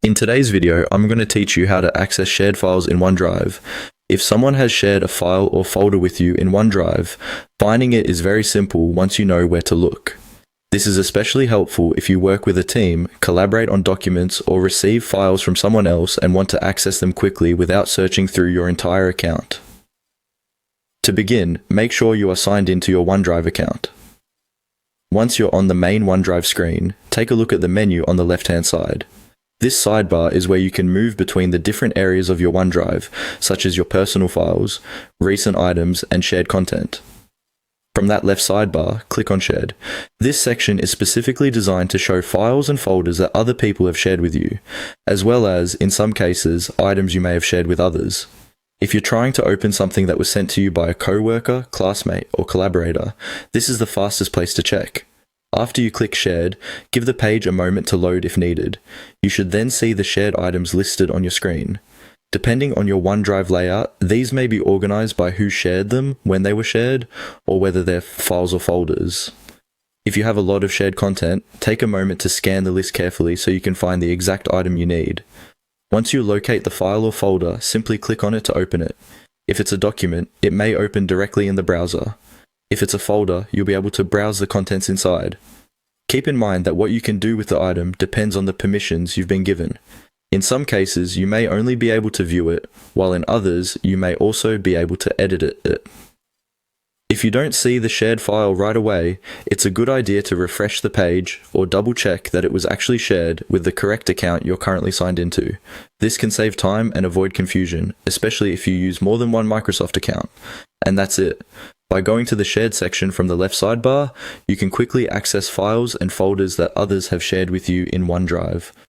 In today's video, I'm going to teach you how to access shared files in OneDrive. If someone has shared a file or folder with you in OneDrive, finding it is very simple once you know where to look. This is especially helpful if you work with a team, collaborate on documents, or receive files from someone else and want to access them quickly without searching through your entire account. To begin, make sure you are signed into your OneDrive account. Once you're on the main OneDrive screen, take a look at the menu on the left-hand side. This sidebar is where you can move between the different areas of your OneDrive, such as your personal files, recent items, and shared content. From that left sidebar, click on Shared. This section is specifically designed to show files and folders that other people have shared with you, as well as, in some cases, items you may have shared with others. If you're trying to open something that was sent to you by a coworker, classmate, or collaborator, this is the fastest place to check. After you click Shared, give the page a moment to load if needed. You should then see the shared items listed on your screen. Depending on your OneDrive layout, these may be organized by who shared them, when they were shared, or whether they're files or folders. If you have a lot of shared content, take a moment to scan the list carefully so you can find the exact item you need. Once you locate the file or folder, simply click on it to open it. If it's a document, it may open directly in the browser. If it's a folder, you'll be able to browse the contents inside. Keep in mind that what you can do with the item depends on the permissions you've been given. In some cases, you may only be able to view it, while in others, you may also be able to edit it. If you don't see the shared file right away, it's a good idea to refresh the page or double check that it was actually shared with the correct account you're currently signed into. This can save time and avoid confusion, especially if you use more than one Microsoft account. And that's it. By going to the Shared section from the left sidebar, you can quickly access files and folders that others have shared with you in OneDrive.